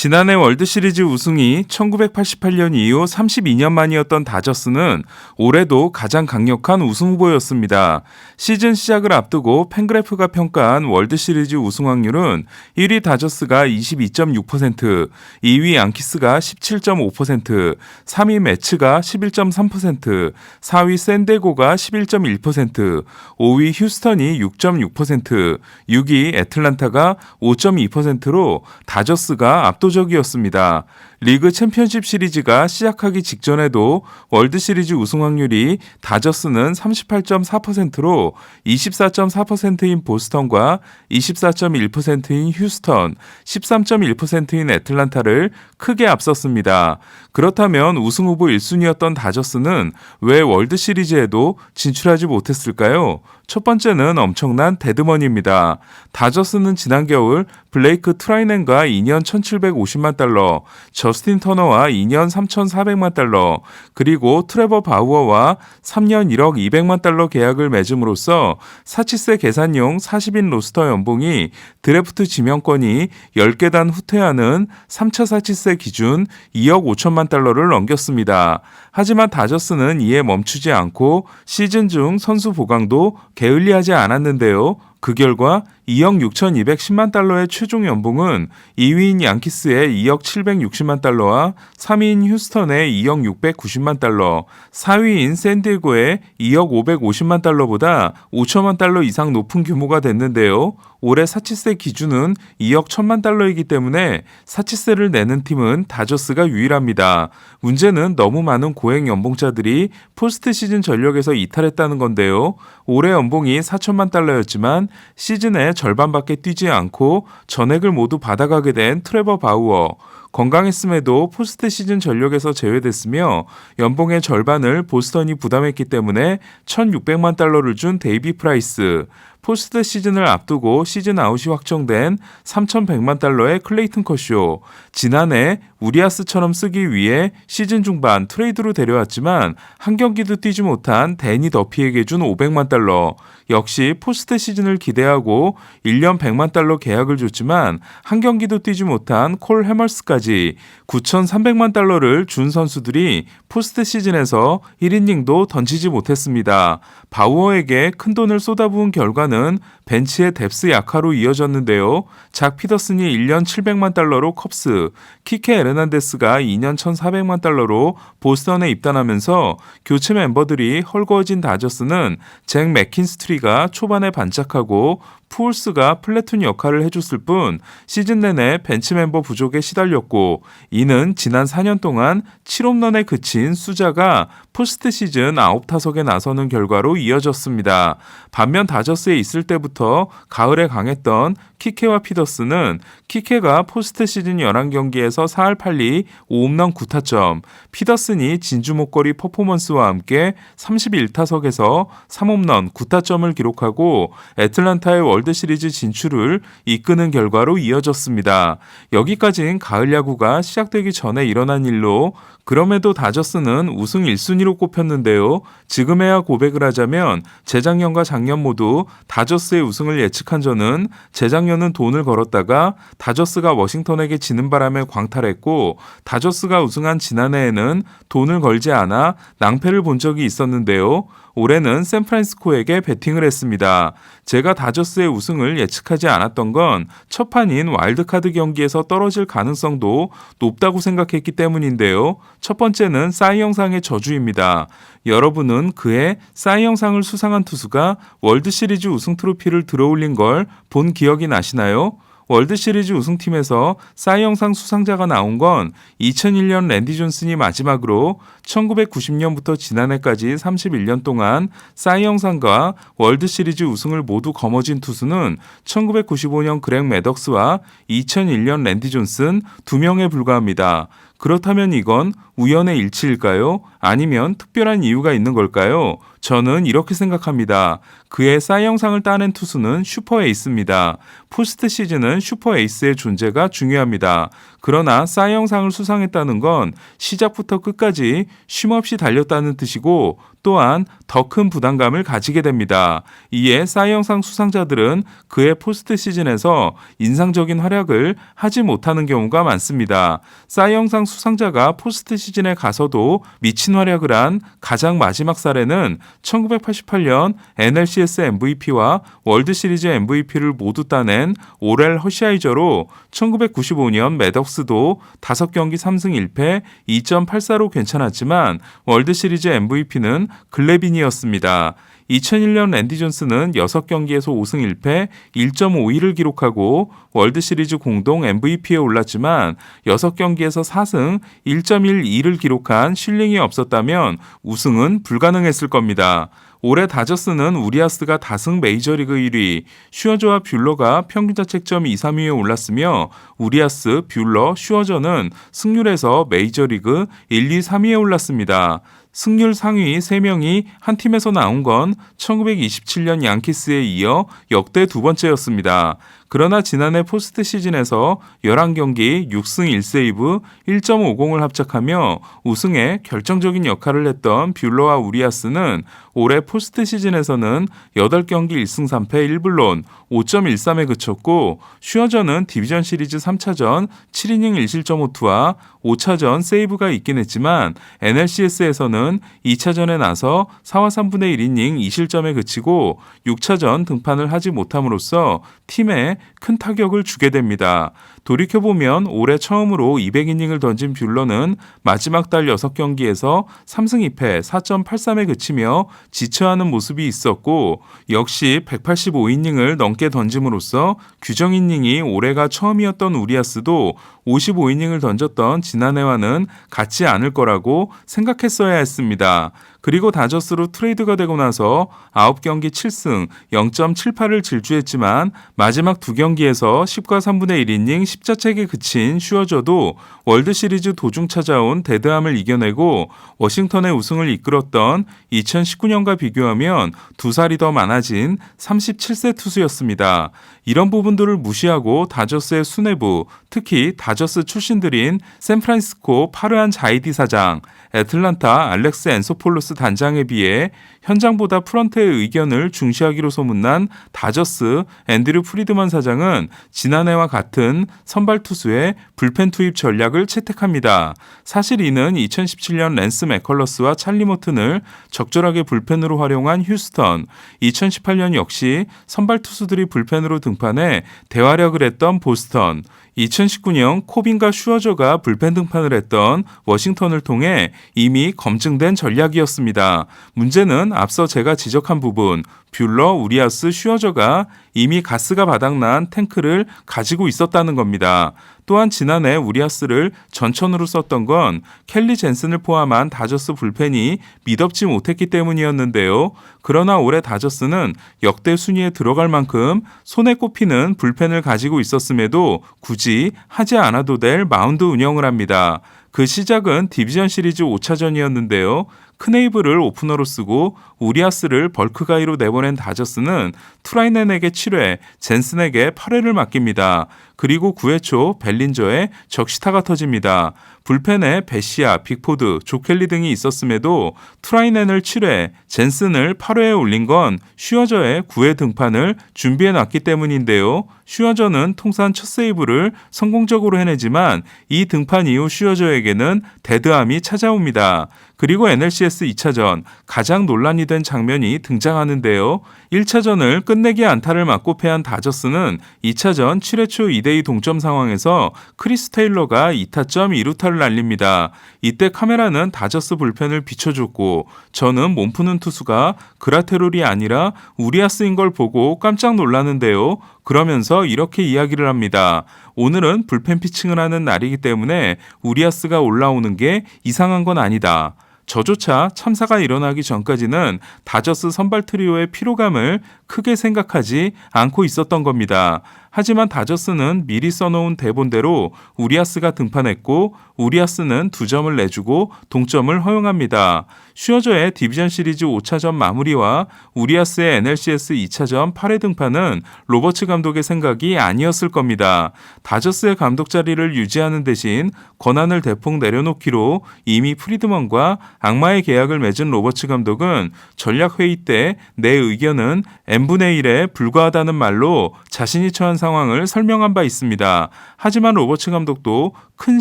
지난해 월드시리즈 우승이 1988년 이후 32년 만이었던 다저스는 올해도 가장 강력한 우승 후보였습니다. 시즌 시작을 앞두고 팬그래프가 평가한 월드시리즈 우승 확률은 1위 다저스가 22.6%, 2위 양키스가 17.5%, 3위 매츠가 11.3%, 4위 샌디에고가 11.1%, 5위 휴스턴이 6.6%, 6위 애틀란타가 5.2%로 다저스가 압도적이었습니다. 리그 챔피언십 시리즈가 시작하기 직전에도 월드시리즈 우승 확률이 다저스는 38.4%로 24.4%인 보스턴과 24.1%인 휴스턴, 13.1%인 애틀란타를 크게 앞섰습니다. 그렇다면 우승 후보 1순위였던 다저스는 왜 월드시리즈에도 진출하지 못했을까요? 첫 번째는 엄청난 데드머니입니다. 다저스는 지난 겨울 블레이크 트라이넨과 2년 1,750만 달러, 저스틴 터너와 2년 3,400만 달러, 그리고 트레버 바우어와 3년 1억 200만 달러 계약을 맺음으로써 사치세 계산용 40인 로스터 연봉이 드래프트 지명권이 10계단 후퇴하는 3차 사치세 기준 2억 5천만 달러를 넘겼습니다. 하지만 다저스는 이에 멈추지 않고 시즌 중 선수 보강도 게을리하지 않았는데요. 그 결과 2억 6,210만 달러의 최종 연봉은 2위인 양키스의 2억 760만 달러와 3위인 휴스턴의 2억 690만 달러, 4위인 샌디에고의 2억 550만 달러보다 5천만 달러 이상 높은 규모가 됐는데요. 올해 사치세 기준은 2억 1천만 달러이기 때문에 사치세를 내는 팀은 다저스가 유일합니다. 문제는 너무 많은 고액 연봉자들이 포스트 시즌 전력에서 이탈했다는 건데요. 올해 연봉이 4천만 달러였지만 시즌의 절반밖에 뛰지 않고 전액을 모두 받아가게 된 트레버 바우어. 건강했음에도 포스트 시즌 전력에서 제외됐으며 연봉의 절반을 보스턴이 부담했기 때문에 1,600만 달러를 준 데이비 프라이스. 포스트 시즌을 앞두고 시즌 아웃이 확정된 3,100만 달러의 클레이튼 커쇼. 지난해 우리아스처럼 쓰기 위해 시즌 중반 트레이드로 데려왔지만 한 경기도 뛰지 못한 데니 더피에게 준 500만 달러. 역시 포스트 시즌을 기대하고 1년 100만 달러 계약을 줬지만 한 경기도 뛰지 못한 콜 해멀스까지 9,300만 달러를 준 선수들이 포스트 시즌에서 1이닝도 던지지 못했습니다. 바우어에게 큰 돈을 쏟아부은 결과는 벤치의 뎁스 약화로 이어졌는데요. 작 피더슨이 1년 700만 달러로 컵스, 키케 에르난데스가 2년 1,400만 달러로 보스턴에 입단하면서 교체 멤버들이 헐거워진 다저스는 잭 맥킨스트리가 초반에 반짝하고 푸올스가 플래툰 역할을 해줬을 뿐 시즌 내내 벤치 멤버 부족에 시달렸고 이는 지난 4년 동안 7홈런에 그친 수자가 포스트 시즌 9타석에 나서는 결과로 이어졌습니다. 반면 다저스에 있을 때부터 가을에 강했던 키케와 피더스는 키케가 포스트 시즌 11경기에서 4할 8리 5홈런 9타점, 피더슨이 진주 목걸이 퍼포먼스와 함께 31타석에서 3홈런 9타점을 기록하고 애틀란타의 월드시리즈 진출을 이끄는 결과로 이어졌습니다. 여기까지는 가을 야구가 시작되기 전에 일어난 일로 그럼에도 다저스는 우승 1순위로 꼽혔는데요. 지금에야 고백을 하자면 재작년과 작년 모두 다저스의 우승을 예측한 저는 재작년은 돈을 걸었다가 다저스가 워싱턴에게 지는 바람에 광탈했고 다저스가 우승한 지난해에는 돈을 걸지 않아 낭패를 본 적이 있었는데요. 올해는 샌프란시스코에게 배팅을 했습니다. 제가 다저스의 우승을 예측하지 않았던 건 첫 판인 와일드카드 경기에서 떨어질 가능성도 높다고 생각했기 때문인데요. 첫 번째는 싸이 영상의 저주입니다. 여러분은 그해 싸이 영상을 수상한 투수가 월드시리즈 우승 트로피를 들어올린 걸 본 기억이 나시나요? 월드시리즈 우승팀에서 싸이 영상 수상자가 나온 건 2001년 랜디 존슨이 마지막으로 1990년부터 지난해까지 31년 동안 싸이 영상과 월드시리즈 우승을 모두 거머쥔 투수는 1995년 그렉 매덕스와 2001년 랜디 존슨 2명에 불과합니다. 그렇다면 이건 우연의 일치일까요? 아니면 특별한 이유가 있는 걸까요? 저는 이렇게 생각합니다. 그의 싸이 영상을 따낸 투수는 슈퍼 에이스입니다. 포스트 시즌은 슈퍼 에이스의 존재가 중요합니다. 그러나 싸이 영상을 수상했다는 건 시작부터 끝까지 쉼없이 달렸다는 뜻이고 또한 더 큰 부담감을 가지게 됩니다. 이에 사이 영상 수상자들은 그의 포스트 시즌에서 인상적인 활약을 하지 못하는 경우가 많습니다. 사이 영상 수상자가 포스트 시즌에 가서도 미친 활약을 한 가장 마지막 사례는 1988년 NLCS MVP와 월드시리즈 MVP를 모두 따낸 오렐 허시아이저로 1995년 매덕스도 5경기 3승 1패 2.84로 괜찮았지만 월드시리즈 MVP는 글래빈이었습니다. 2001년 랜디 존스는 6경기에서 5승 1패 1.51을 기록하고 월드시리즈 공동 MVP에 올랐지만 6경기에서 4승 1.12를 기록한 쉴링이 없었다면 우승은 불가능했을 겁니다. 올해 다저스는 우리아스가 다승 메이저리그 1위, 슈어저와 뷰러가 평균 자책점 2, 3위에 올랐으며 우리아스, 뷰러, 슈어저는 승률에서 메이저리그 1, 2, 3위에 올랐습니다. 승률 상위 3명이 한 팀에서 나온 건 1927년 양키스에 이어 역대 두 번째였습니다. 그러나 지난해 포스트 시즌에서 11경기 6승 1세이브 1.50을 합작하며 우승에 결정적인 역할을 했던 뷰러와 우리아스는 올해 포스트 시즌에서는 8경기 1승 3패 1불론 5.13에 그쳤고 슈어저는 디비전 시리즈 3차전 7이닝 1실점 5투와 5차전 세이브가 있긴 했지만 NLCS에서는 2차전에 나서 4와 3분의 1이닝 2실점에 그치고 6차전 등판을 하지 못함으로써 팀에 큰 타격을 주게 됩니다. 돌이켜보면 올해 처음으로 200이닝을 던진 뷰러는 마지막 달 6경기에서 3승 2패 4.83에 그치며 지쳐하는 모습이 있었고 역시 185이닝을 넘게 던짐으로써 규정 이닝이 올해가 처음이었던 우리아스도 55이닝을 던졌던 지난해와는 같지 않을 거라고 생각했어야 했습니다. 그리고 다저스로 트레이드가 되고 나서 9경기 7승 0.78을 질주했지만 마지막 2경기에서 10과 3분의 1이닝 10자책에 그친 슈어저도 월드시리즈 도중 찾아온 데드함을 이겨내고 워싱턴의 우승을 이끌었던 2019년과 비교하면 2살이 더 많아진 37세 투수였습니다. 이런 부분들을 무시하고 다저스의 수뇌부, 특히 다저스 출신들인 샌프란시스코 파르안 자이디 사장, 애틀란타 알렉스 앤소폴로스 단장에 비해 현장보다 프런트의 의견을 중시하기로 소문난 다저스 앤드류 프리드먼 사장은 지난해와 같은 선발 투수의 불펜 투입 전략을 채택합니다. 사실 이는 2017년 랜스 맥컬러스와 찰리 모튼을 적절하게 불펜으로 활용한 휴스턴, 2018년 역시 선발 투수들이 불펜으로 등판해 대활약을 했던 보스턴, 2019년 코빈과 슈어저가 불펜 등판을 했던 워싱턴을 통해 이미 검증된 전략이었습니다. 문제는 앞서 제가 지적한 부분, 뷰러, 우리아스, 슈어저가 이미 가스가 바닥난 탱크를 가지고 있었다는 겁니다. 또한 지난해 우리아스를 전천후로 썼던 건 켈리 젠슨을 포함한 다저스 불펜이 미덥지 못했기 때문이었는데요. 그러나 올해 다저스는 역대 순위에 들어갈 만큼 손에 꼽히는 불펜을 가지고 있었음에도 굳이 하지 않아도 될 마운드 운영을 합니다. 그 시작은 디비전 시리즈 5차전이었는데요. 크네이브를 오프너로 쓰고 우리아스를 벌크가이로 내보낸 다저스는 투라이넨에게 7회, 젠슨에게 8회를 맡깁니다. 그리고 9회 초 벨린저의 적시타가 터집니다. 불펜에 베시아, 빅포드, 조켈리 등이 있었음에도 투라이넨을 7회, 젠슨을 8회에 올린 건 슈어저의 9회 등판을 준비해놨기 때문인데요. 슈어저는 통산 첫 세이브를 성공적으로 해내지만 이 등판 이후 슈어저에게는 데드함이 찾아옵니다. 그리고 NLCS 2차전 가장 논란이 된 장면이 등장하는데요. 1차전을 끝내기 안타를 맞고 패한 다저스는 2차전 7회 초 2대2 동점 상황에서 크리스 테일러가 2타점 2루타를 날립니다. 이때 카메라는 다저스 불펜을 비춰줬고 저는 몸푸는 투수가 그라테롤이 아니라 우리아스인 걸 보고 깜짝 놀라는데요. 그러면서 이렇게 이야기를 합니다. 오늘은 불펜 피칭을 하는 날이기 때문에 우리아스가 올라오는 게 이상한 건 아니다. 저조차 참사가 일어나기 전까지는 다저스 선발 트리오의 피로감을 크게 생각하지 않고 있었던 겁니다. 하지만 다저스는 미리 써놓은 대본대로 우리아스가 등판했고 우리아스는 2점을 내주고 동점을 허용합니다. 슈어저의 디비전 시리즈 5차전 마무리와 우리아스의 NLCS 2차전 8회 등판은 로버츠 감독의 생각이 아니었을 겁니다. 다저스의 감독 자리를 유지하는 대신 권한을 대폭 내려놓기로 이미 프리드먼과 악마의 계약을 맺은 로버츠 감독은 전략회의 때 내 의견은 n분의 1에 불과하다는 말로 자신이 처한 상황을 설명한 바 있습니다. 하지만 로버츠 감독도 큰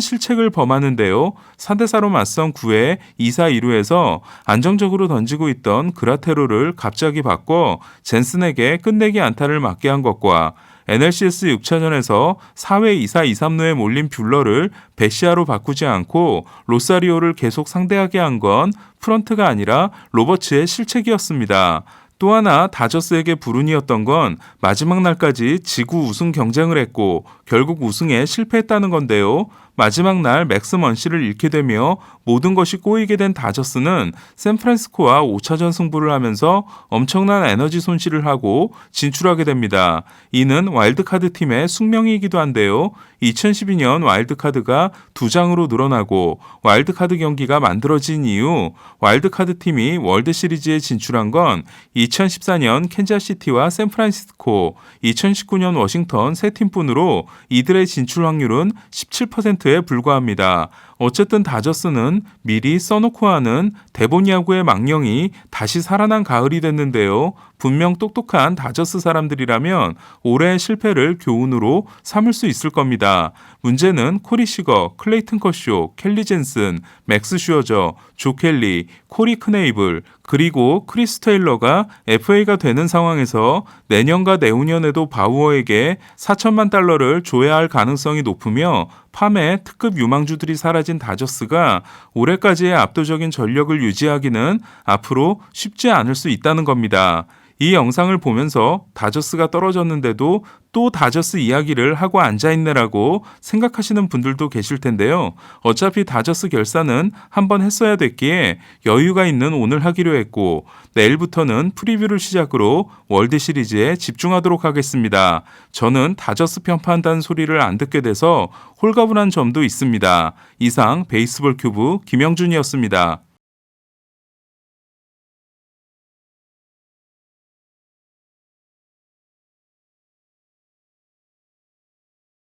실책을 범하는데요. 4대4로 맞선 9회 2사 2루에서 안정적으로 던지고 있던 그라테로를 갑자기 바꿔 젠슨에게 끝내기 안타를 맞게 한 것과 NLCS 6차전에서 4회 2사 2삼루에 몰린 뷰러를 베시아로 바꾸지 않고 로사리오를 계속 상대하게 한 건 프런트가 아니라 로버츠의 실책이었습니다. 또 하나 다저스에게 불운이었던 건 마지막 날까지 지구 우승 경쟁을 했고 결국 우승에 실패했다는 건데요. 마지막 날 맥스 먼시를 잃게 되며 모든 것이 꼬이게 된 다저스는 샌프란시스코와 5차전 승부를 하면서 엄청난 에너지 손실을 하고 진출하게 됩니다. 이는 와일드카드 팀의 숙명이기도 한데요. 2012년 와일드카드가 2장으로 늘어나고 와일드카드 경기가 만들어진 이후 와일드카드 팀이 월드시리즈에 진출한 건 2014년 캔자스시티와 샌프란시스코, 2019년 워싱턴 세 팀뿐으로 이들의 진출 확률은 17%에 불과합니다. 어쨌든 다저스는 미리 써놓고 하는 대본 야구의 망령이 다시 살아난 가을이 됐는데요. 분명 똑똑한 다저스 사람들이라면 올해의 실패를 교훈으로 삼을 수 있을 겁니다. 문제는 코리 시거, 클레이튼 커쇼, 켈리 젠슨, 맥스 슈어저, 조 켈리, 코리 크네이블, 그리고 크리스 테일러가 FA가 되는 상황에서 내년과 내후년에도 바우어에게 4천만 달러를 줘야 할 가능성이 높으며 팜의 특급 유망주들이 사라진 다저스가 올해까지의 압도적인 전력을 유지하기는 앞으로 쉽지 않을 수 있다는 겁니다. 이 영상을 보면서 다저스가 떨어졌는데도 또 다저스 이야기를 하고 앉아있네라고 생각하시는 분들도 계실 텐데요. 어차피 다저스 결산은 한번 했어야 됐기에 여유가 있는 오늘 하기로 했고 내일부터는 프리뷰를 시작으로 월드시리즈에 집중하도록 하겠습니다. 저는 다저스 편파한다는 소리를 안 듣게 돼서 홀가분한 점도 있습니다. 이상 베이스볼 큐브 김영준이었습니다.